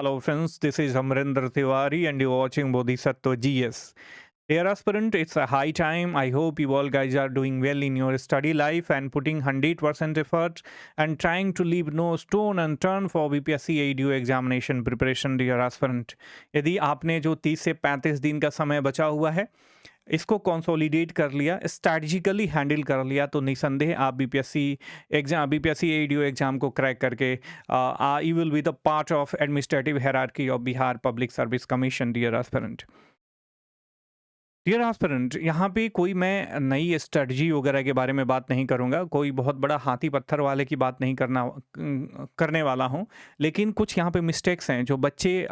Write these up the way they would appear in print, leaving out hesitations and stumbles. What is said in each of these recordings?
Hello friends, this is Amrinder Tiwari and you're watching Bodhisattva GS. Dear aspirant, it's a high time. I hope you all guys are doing well in your study life and putting 100% effort and trying to leave no stone unturned for BPSC ADO examination preparation, dear aspirant. यदि आपने जो 30 से 35 दिन का समय बचा हुआ है इसको कंसोलिडेट कर लिया, स्ट्रैटेजिकली हैंडल कर लिया, तो निसंदेह आप बीपीएससी एडीओ एग्जाम को क्रैक करके you will be the part of administrative hierarchy of Bihar public service commission, dear aspirant. Dear aspirant, यहाँ पे कोई मैं नई स्ट्रेटजी वगैरह के बारे में बात नहीं करूँगा, कोई बहुत बड़ा हाथी पत्थर वाले की बात नहीं करने वाला हूँ, लेकिन कुछ यहाँ पे मिस्टेक्स हैं जो बच्चे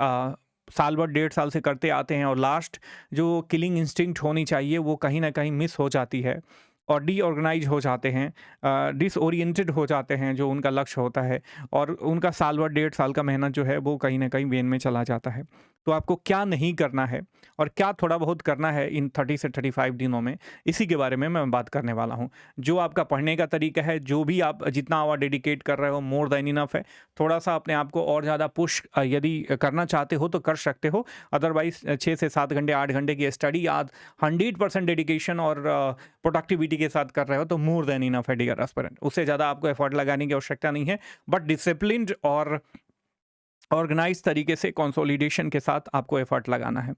साल भर 1.5 साल से करते आते हैं और लास्ट जो किलिंग इंस्टिंक्ट होनी चाहिए वो कहीं ना कहीं मिस हो जाती है और डीऑर्गेनाइज हो जाते हैं, डिसओरिएंटेड हो जाते हैं जो उनका लक्ष्य होता है, और उनका साल भर 1.5 साल का मेहनत जो है वो कहीं ना कहीं वेन में चला जाता है। तो आपको क्या नहीं करना है और क्या थोड़ा बहुत करना है इन 30 से 35 दिनों में, इसी के बारे में मैं बात करने वाला हूँ। जो आपका पढ़ने का तरीका है, जो भी आप जितना आवर डेडिकेट कर रहे हो, मोर देन इनफ है। थोड़ा सा अपने आप को और ज़्यादा पुश यदि करना चाहते हो तो कर सकते हो, अदरवाइज 6 से 7 घंटे 8 घंटे की स्टडी आज 100% डेडिकेशन और प्रोडक्टिविटी के साथ कर रहे हो तो मोर देन इनफ है, डियर एस्पिरेंट। उससे ज़्यादा आपको एफर्ट लगाने की आवश्यकता नहीं है, बट डिसिप्लिन्ड और ऑर्गेनाइज तरीके से कंसोलिडेशन के साथ आपको एफर्ट लगाना है।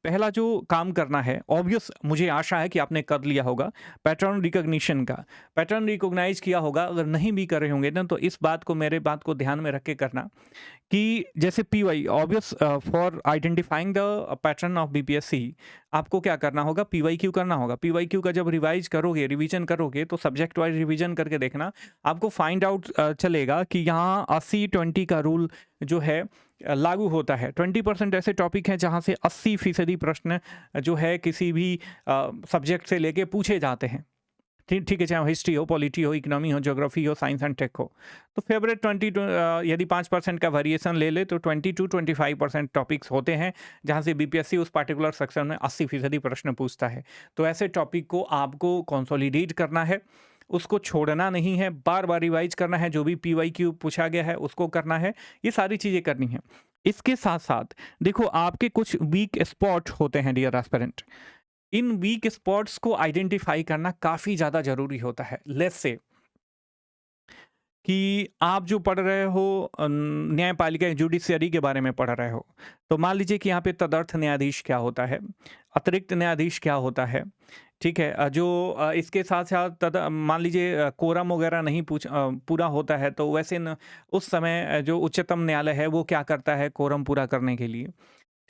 पहला जो काम करना है, ऑब्वियस मुझे आशा है कि आपने कर लिया होगा, पैटर्न रिकॉग्निशन का। पैटर्न रिकॉग्नाइज किया होगा, अगर नहीं भी कर रहे होंगे ना तो इस बात को, मेरे बात को ध्यान में रख के करना कि जैसे PY, obvious for identifying the pattern of BPSC आपको क्या करना होगा, पीवाईक्यू करना होगा। पीवाईक्यू का जब रिवाइज करोगे, रिवीजन करोगे, तो सब्जेक्ट वाइज रिवीजन करके देखना, आपको फाइंड आउट चलेगा कि यहाँ 80-20 का रूल जो है लागू होता है। 20% ऐसे टॉपिक हैं जहाँ से 80% प्रश्न जो है किसी भी सब्जेक्ट से लेके पूछे जाते हैं। ठीक है, चाहे हिस्ट्री हो, पॉलिटी हो, इकोनॉमी हो, ज्योग्राफी हो, साइंस एंड टेक हो। तो फेवरेट 20 यदि 5% का वेरिएशन ले ले तो 20-25% टॉपिक्स होते हैं जहाँ से बीपीएससी उस पार्टिकुलर सेक्शन में 80% प्रश्न पूछता है। तो ऐसे टॉपिक को आपको कंसोलिडेट करना है, उसको छोड़ना नहीं है, बार बार रिवाइज करना है, जो भी पीवाईक्यू पूछा गया है उसको करना है, ये सारी चीज़ें करनी है। इसके साथ साथ देखो, आपके कुछ वीक स्पॉट होते हैं, डियर एस्पिरेंट। इन वीक स्पॉट्स को आइडेंटिफाई करना काफ़ी ज़्यादा ज़रूरी होता है। लेट्स से कि आप जो पढ़ रहे हो न्यायपालिका जुडिशियरी के बारे में पढ़ रहे हो, तो मान लीजिए कि यहाँ पे तदर्थ न्यायाधीश क्या होता है, अतिरिक्त न्यायाधीश क्या होता है, ठीक है। जो इसके साथ साथ मान लीजिए कोरम वगैरह नहीं पूरा होता है, तो वैसे उस समय जो उच्चतम न्यायालय है वो क्या करता है कोरम पूरा करने के लिए,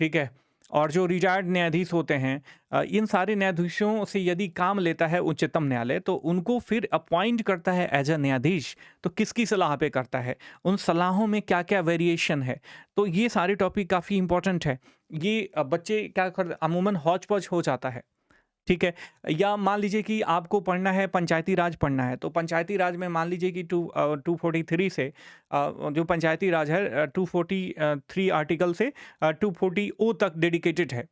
ठीक है। और जो रिटायर्ड न्यायाधीश होते हैं, इन सारे न्यायाधीशों से यदि काम लेता है उच्चतम न्यायालय, तो उनको फिर अपॉइंट करता है एज अ न्यायाधीश, तो किसकी सलाह पे करता है, उन सलाहों में क्या क्या वेरिएशन है। तो ये सारे टॉपिक काफ़ी इंपॉर्टेंट है। ये बच्चे क्या कर अमूमन हौच पौच हो जाता है, ठीक है। या मान लीजिए कि आपको पढ़ना है, पंचायती राज पढ़ना है, तो पंचायती राज में मान लीजिए कि 243 से जो पंचायती राज है 243 आर्टिकल से 240 ओ तक डेडिकेटेड है,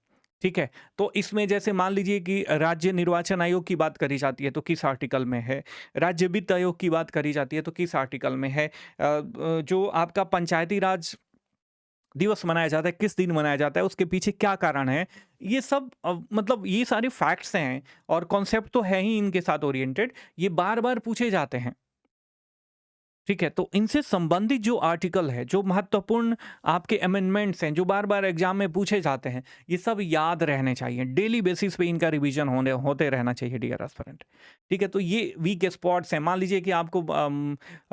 ठीक है। तो इसमें जैसे मान लीजिए कि राज्य निर्वाचन आयोग की बात करी जाती है तो किस आर्टिकल में है, राज्य वित्त आयोग की बात करी जाती है तो किस आर्टिकल में है, जो आपका पंचायती राज दिवस मनाया जाता है किस दिन मनाया जाता है, उसके पीछे क्या कारण है, ये सब मतलब ये सारे फैक्ट्स हैं और कॉन्सेप्ट तो है ही इनके साथ ओरिएंटेड, ये बार बार पूछे जाते हैं, ठीक है। तो इनसे संबंधित जो आर्टिकल है, जो महत्वपूर्ण आपके अमेंडमेंट्स हैं, जो बार बार एग्जाम में पूछे जाते हैं, ये सब याद रहने चाहिए। डेली बेसिस पे इनका रिवीजन होते रहना चाहिए, डियर एस्पिरेंट, ठीक है। तो ये वीक स्पॉट्स हैं। मान लीजिए कि आपको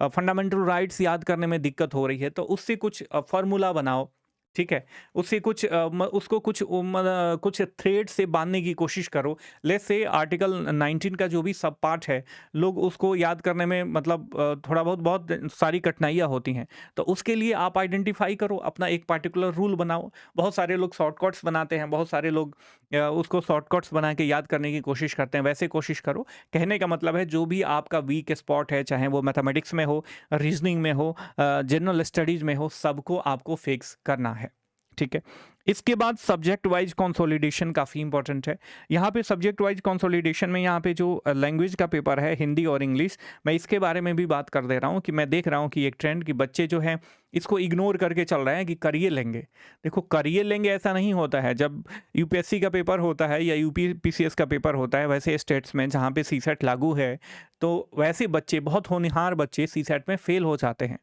फंडामेंटल राइट्स याद करने में दिक्कत हो रही है, तो उससे कुछ फॉर्मूला बनाओ, ठीक है। उससे कुछ उसको कुछ थ्रेड से बांधने की कोशिश करो। लेट्स से आर्टिकल 19 का जो भी सब पार्ट है, लोग उसको याद करने में मतलब थोड़ा बहुत सारी कठिनाइयाँ होती हैं। तो उसके लिए आप आइडेंटिफाई करो, अपना एक पार्टिकुलर रूल बनाओ। बहुत सारे लोग शॉर्टकट्स बनाते हैं, बहुत सारे लोग उसको शॉर्टकट्स बना के याद करने की कोशिश करते हैं, वैसे कोशिश करो। कहने का मतलब है जो भी आपका वीक स्पॉट है, चाहे वो मैथमेटिक्स में हो, रीजनिंग में हो, जनरल स्टडीज़ में हो, सबको आपको फिक्स करना है, ठीक है। इसके बाद सब्जेक्ट वाइज कंसोलिडेशन काफ़ी इंपॉर्टेंट है। यहाँ पे सब्जेक्ट वाइज कंसोलिडेशन में यहाँ पे जो लैंग्वेज का पेपर है हिंदी और इंग्लिश, मैं इसके बारे में भी बात कर दे रहा हूँ कि मैं देख रहा हूँ कि एक ट्रेंड कि बच्चे जो हैं इसको इग्नोर करके चल रहे हैं कि करियर लेंगे। देखो करियर लेंगे ऐसा नहीं होता है। जब यूपीएससी का पेपर होता है या यूपी पीसीएस का पेपर होता है वैसे स्टेट्स में जहाँ पे सीसेट लागू है, तो वैसे बच्चे, बहुत होनहार बच्चे सीसेट में फेल हो जाते हैं,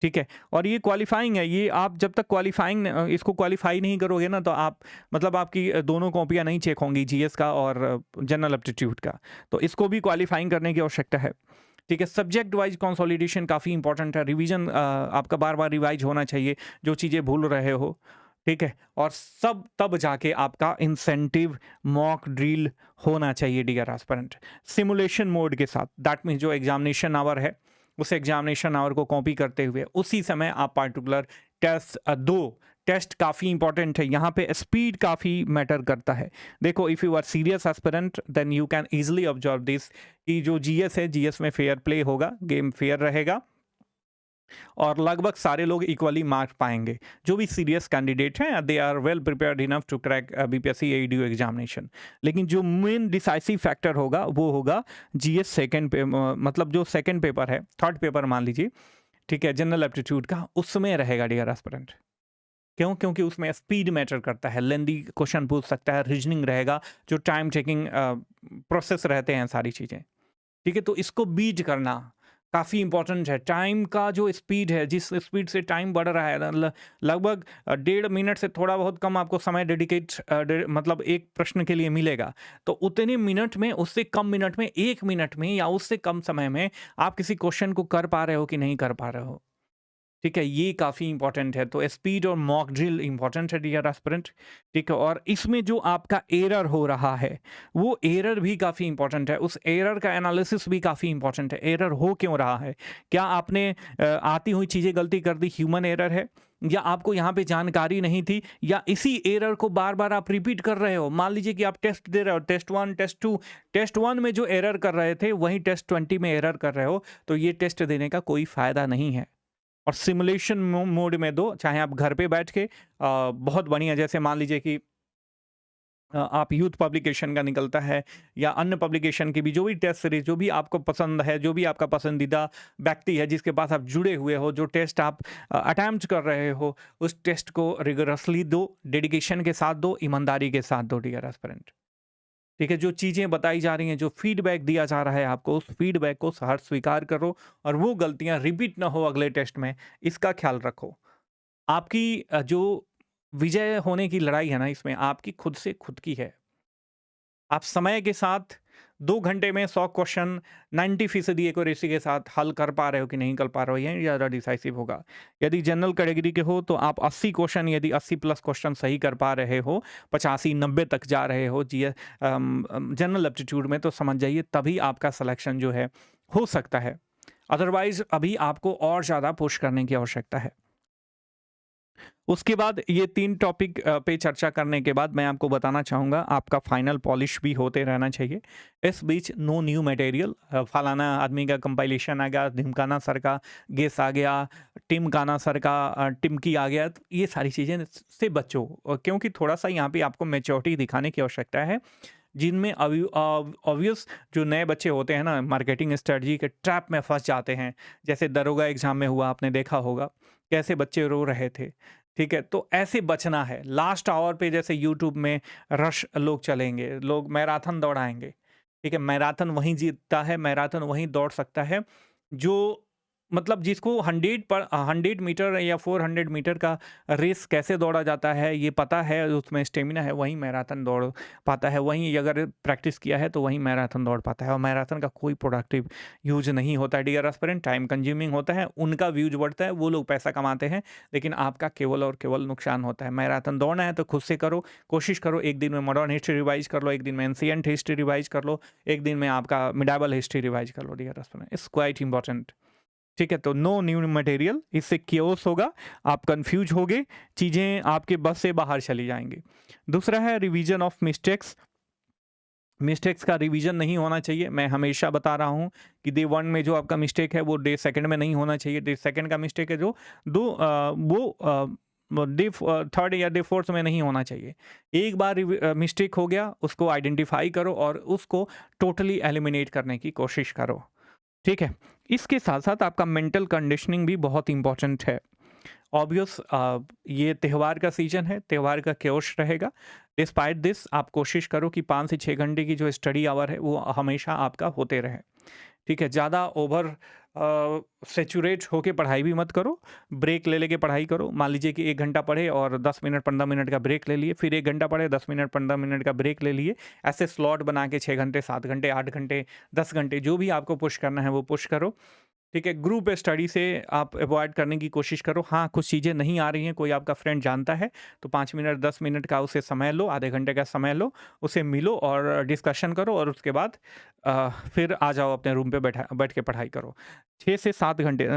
ठीक है। और ये क्वालिफाइंग है, ये आप जब तक क्वालिफाइंग इसको क्वालिफाई नहीं करोगे ना, तो आप मतलब आपकी दोनों कॉपियाँ नहीं चेक होंगी, जीएस का और जनरल एप्टीट्यूड का, तो इसको भी क्वालिफाइंग करने की आवश्यकता है, ठीक है। सब्जेक्ट वाइज कंसोलिडेशन काफ़ी इंपॉर्टेंट है। रिवीजन आपका बार बार रिवाइज होना चाहिए जो चीज़ें भूल रहे हो, ठीक है। और सब तब जाके आपका इंसेंटिव मॉक ड्रिल होना चाहिए डियर एस्पिरेंट, सिमुलेशन मोड के साथ। दैट मीन्स जो एग्जामिनेशन आवर है उस एग्जामिनेशन आवर को कॉपी करते हुए उसी समय आप पार्टिकुलर टेस्ट दो। टेस्ट काफ़ी इंपॉर्टेंट है, यहाँ पे स्पीड काफ़ी मैटर करता है। देखो if you are serious aspirant then you can easily observe this कि जो जीएस है, जीएस में फेयर प्ले होगा, गेम फेयर रहेगा और लगभग सारे लोग इक्वली मार्क पाएंगे। जो भी सीरियस कैंडिडेट हैं they are well prepared enough to crack BPSC AEDU examination. लेकिन जो मेन डिसाइसिव फैक्टर होगा वो होगा जीएस सेकंड पे, मतलब जो सेकंड पेपर है, थर्ड पेपर मान लीजिए, ठीक है, जनरल एप्टीट्यूड का, उसमें रहेगा डियर एस्पिरेंट। क्यों? क्योंकि उसमें स्पीड मैटर करता है, लेंदी क्वेश्चन पूछ सकता है, रीजनिंग रहेगा, जो टाइम टेकिंग प्रोसेस रहते हैं सारी चीज़ें, ठीक है। तो इसको बीट करना काफ़ी इंपॉर्टेंट है। टाइम का जो स्पीड है, जिस स्पीड से टाइम बढ़ रहा है, लगभग 1.5 मिनट से थोड़ा बहुत कम आपको समय डेडिकेट मतलब एक प्रश्न के लिए मिलेगा, तो उतने मिनट में, उससे कम मिनट में, 1 मिनट में या उससे कम समय में आप किसी क्वेश्चन को कर पा रहे हो कि नहीं कर पा रहे हो, ठीक है। ये काफ़ी इंपॉर्टेंट है। तो स्पीड और मॉक ड्रिल इंपॉर्टेंट है डियर एस्पिरेंट, ठीक है। और इसमें जो आपका एरर हो रहा है वो एरर भी काफ़ी इंपॉर्टेंट है, उस एरर का एनालिसिस भी काफ़ी इंपॉर्टेंट है। एरर हो क्यों रहा है? क्या आपने आती हुई चीज़ें गलती कर दी, ह्यूमन एरर है, या आपको यहाँ पे जानकारी नहीं थी, या इसी एरर को बार बार आप रिपीट कर रहे हो? मान लीजिए कि आप टेस्ट दे रहे हो, टेस्ट 1, टेस्ट 2, टेस्ट 1 में जो एरर कर रहे थे वहीं टेस्ट 20 में एरर कर रहे हो, तो ये टेस्ट देने का कोई फ़ायदा नहीं है। और सिमुलेशन मोड में दो, चाहे आप घर पे बैठ के बहुत बढ़िया, जैसे मान लीजिए कि आप यूथ पब्लिकेशन का निकलता है या अन्य पब्लिकेशन की भी जो भी टेस्ट सीरीज, जो भी आपको पसंद है, जो भी आपका पसंदीदा व्यक्ति है जिसके पास आप जुड़े हुए हो, जो टेस्ट आप अटैम्प्ट कर रहे हो, उस टेस्ट को रिगरसली दो, डेडिकेशन के साथ दो, ईमानदारी के साथ दो डियर एस्पिरेंट, ठीक है। जो चीज़ें बताई जा रही हैं, जो फीडबैक दिया जा रहा है आपको, उस फीडबैक को हर स्वीकार करो और वो गलतियां रिपीट ना हो अगले टेस्ट में, इसका ख्याल रखो। आपकी जो विजय होने की लड़ाई है ना, इसमें आपकी खुद से खुद की है। आप समय के साथ 2 घंटे में 100 क्वेश्चन 90% एक्यूरेसी के साथ हल कर पा रहे हो कि नहीं कर पा रहे हो, यही ज़्यादा डिसाइसिव होगा। यदि जनरल कैटेगरी के हो तो आप 80 क्वेश्चन, यदि 80 प्लस क्वेश्चन सही कर पा रहे हो, 85-90 तक जा रहे हो जनरल एप्टीट्यूड में, तो समझ जाइए तभी आपका सिलेक्शन जो है हो सकता है। अदरवाइज अभी आपको और ज़्यादा पुश करने की आवश्यकता है। उसके बाद ये 3 टॉपिक पे चर्चा करने के बाद मैं आपको बताना चाहूँगा, आपका फाइनल पॉलिश भी होते रहना चाहिए। इस बीच नो न्यू मटेरियल, फलाना आदमी का कंपाइलेशन आ गया, ढिमकाना सर का गेस आ गया, टिमकाना सर का टिमकी आ गया, तो ये सारी चीज़ें से बचो, क्योंकि थोड़ा सा यहाँ पे आपको मैच्योरिटी दिखाने की आवश्यकता है। जिनमें ऑब्वियस जो नए बच्चे होते हैं ना, मार्केटिंग स्ट्रेटजी के ट्रैप में फंस जाते हैं, जैसे दरोगा एग्जाम में हुआ, आपने देखा होगा कैसे बच्चे रो रहे थे, ठीक है। तो ऐसे बचना है। लास्ट आवर पे जैसे यूट्यूब में रश लोग चलेंगे, लोग मैराथन दौड़ाएंगे, ठीक है। मैराथन वहीं जीतता है, मैराथन वहीं दौड़ सकता है जो, मतलब जिसको 100 मीटर या 400 मीटर का रेस कैसे दौड़ा जाता है ये पता है, उसमें स्टेमिना है, वहीं मैराथन दौड़ पाता है, वहीं अगर प्रैक्टिस किया है तो वहीं मैराथन दौड़ पाता है। और मैराथन का कोई प्रोडक्टिव यूज नहीं होता है डियर एस्पिरेंट, टाइम कंज्यूमिंग होता है, उनका व्यूज बढ़ता है, वो लोग पैसा कमाते हैं, लेकिन आपका केवल और केवल नुकसान होता है। मैराथन दौड़ना है तो खुद से करो, कोशिश करो, एक दिन में मॉडर्न हिस्ट्री रिवाइज कर लो, एक दिन में एंशिएंट हिस्ट्री रिवाइज कर लो, एक दिन में आपका मिडाइवल हिस्ट्री रिवाइज कर लो dear aspirant, it's quite important, ठीक है। तो नो न्यू मटेरियल, इससे क्योस होगा, आप कंफ्यूज होगे, चीज़ें आपके बस से बाहर चली जाएंगी। दूसरा है रिवीजन ऑफ मिस्टेक्स। मिस्टेक्स का रिवीजन नहीं होना चाहिए। मैं हमेशा बता रहा हूँ कि डे 1 में जो आपका मिस्टेक है वो डे 2 में नहीं होना चाहिए। डे 2 का मिस्टेक है जो वो डे थर्ड या डे फोर्थ में नहीं होना चाहिए। एक बार मिस्टेक हो गया, उसको आइडेंटिफाई करो और उसको टोटली एलिमिनेट करने की कोशिश करो, ठीक है। इसके साथ साथ आपका मेंटल कंडीशनिंग भी बहुत इंपॉर्टेंट है। ऑब्वियस ये त्यौहार का सीजन है, त्यौहार का क्योश रहेगा। डिस्पाइट दिस आप कोशिश करो कि 5 से 6 घंटे की जो स्टडी आवर है वो हमेशा आपका होते रहे, ठीक है। ज़्यादा ओवर सैचुरेट होके पढ़ाई भी मत करो, ब्रेक ले लेके पढ़ाई करो। मान लीजिए कि 1 घंटा पढ़े और 10 मिनट 15 मिनट का ब्रेक ले लिए, फिर 1 घंटा पढ़े 10 मिनट 15 मिनट का ब्रेक ले लिए। ऐसे स्लॉट बना के 6 घंटे 7 घंटे 8 घंटे 10 घंटे जो भी आपको पुश करना है वो पुश करो, ठीक है। ग्रुप स्टडी से आप अवॉइड करने की कोशिश करो। हाँ, कुछ चीज़ें नहीं आ रही हैं, कोई आपका फ्रेंड जानता है तो 5 मिनट 10 मिनट का उसे समय लो, आधे घंटे का समय लो, उसे मिलो और डिस्कशन करो और उसके बाद फिर आ जाओ अपने रूम पे बैठ के पढ़ाई करो। 6 से 7 घंटे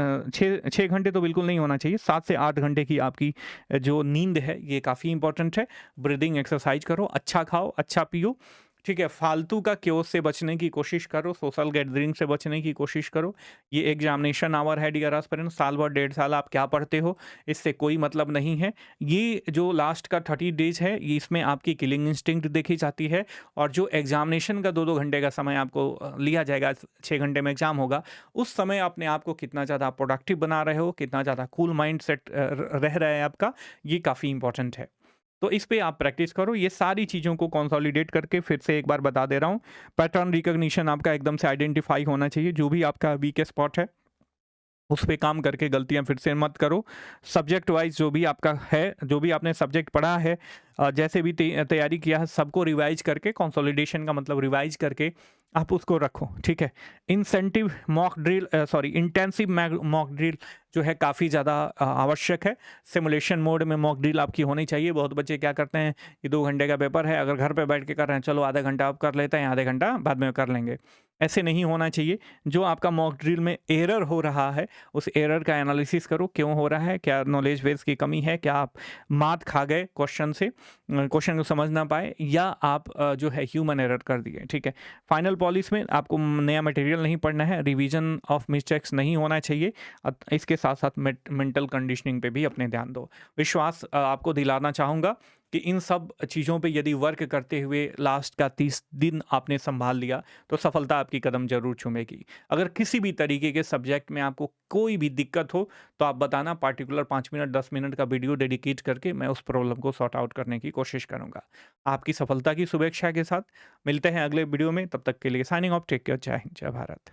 6 घंटे तो बिल्कुल नहीं होना चाहिए, 7 से 8 घंटे की आपकी जो नींद है ये काफ़ी इंपॉर्टेंट है। ब्रीदिंग एक्सरसाइज करो, अच्छा खाओ, अच्छा पियो, ठीक है। फालतू का क्योस से बचने की कोशिश करो, सोशल गैदरिंग से बचने की कोशिश करो। ये एग्जामिनेशन आवर है डियर एस्पिरेंट, साल भर 1.5 साल आप क्या पढ़ते हो इससे कोई मतलब नहीं है। ये जो लास्ट का 30 डेज है ये इसमें आपकी किलिंग इंस्टिंक्ट देखी जाती है, और जो एग्जामिनेशन का 2-2 घंटे का समय आपको लिया जाएगा, 6 घंटे में एग्जाम होगा, उस समय अपने आप को कितना ज़्यादा प्रोडक्टिव बना रहे हो, कितना ज़्यादा कूल माइंड सेट रह रहा है आपका, ये काफ़ी इंपॉर्टेंट है। तो इस पे आप प्रैक्टिस करो। ये सारी चीज़ों को कंसोलिडेट करके फिर से एक बार बता दे रहा हूँ, पैटर्न रिकॉग्निशन आपका एकदम से आइडेंटिफाई होना चाहिए। जो भी आपका वीक स्पॉट है उस पे काम करके गलतियां फिर से मत करो। सब्जेक्ट वाइज जो भी आपका है, जो भी आपने सब्जेक्ट पढ़ा है, जैसे भी तैयारी किया है, सबको रिवाइज करके, कंसोलिडेशन का मतलब रिवाइज करके आप उसको रखो, ठीक है। Incentive mock drill intensive mock drill जो है काफ़ी ज़्यादा आवश्यक है। सिमुलेशन मोड में मॉक ड्रिल आपकी होनी चाहिए। बहुत बच्चे क्या करते हैं कि 2 घंटे का पेपर है, अगर घर पे बैठ के कर रहे हैं, चलो आधा घंटा आप कर लेते हैं, आधे घंटा बाद में कर लेंगे। ऐसे नहीं होना चाहिए। जो आपका मॉक ड्रिल में एरर हो रहा है उस एरर का एनालिसिस करो, क्यों हो रहा है, क्या नॉलेज बेस की कमी है, क्या आप मात खा गए क्वेश्चन से, क्वेश्चन को समझ ना पाए, या आप जो है ह्यूमन एरर कर दिए, ठीक है। फाइनल पॉलिश में आपको नया मटेरियल नहीं पढ़ना है, रिवीजन ऑफ मिस्टेक्स नहीं होना चाहिए। इसके साथ साथ मेंटल कंडीशनिंग पे भी अपने ध्यान दो। विश्वास आपको दिलाना चाहूँगा कि इन सब चीज़ों पे यदि वर्क करते हुए लास्ट का 30 दिन आपने संभाल लिया तो सफलता आपकी कदम जरूर चूमेगी। अगर किसी भी तरीके के सब्जेक्ट में आपको कोई भी दिक्कत हो तो आप बताना, पार्टिकुलर 5 मिनट 10 मिनट का वीडियो डेडिकेट करके मैं उस प्रॉब्लम को सॉर्ट आउट करने की कोशिश करूँगा। आपकी सफलता की शुभेच्छा के साथ मिलते हैं अगले वीडियो में, तब तक के लिए साइनिंग ऑफ, टेक केयर, जय हिंद, जय भारत।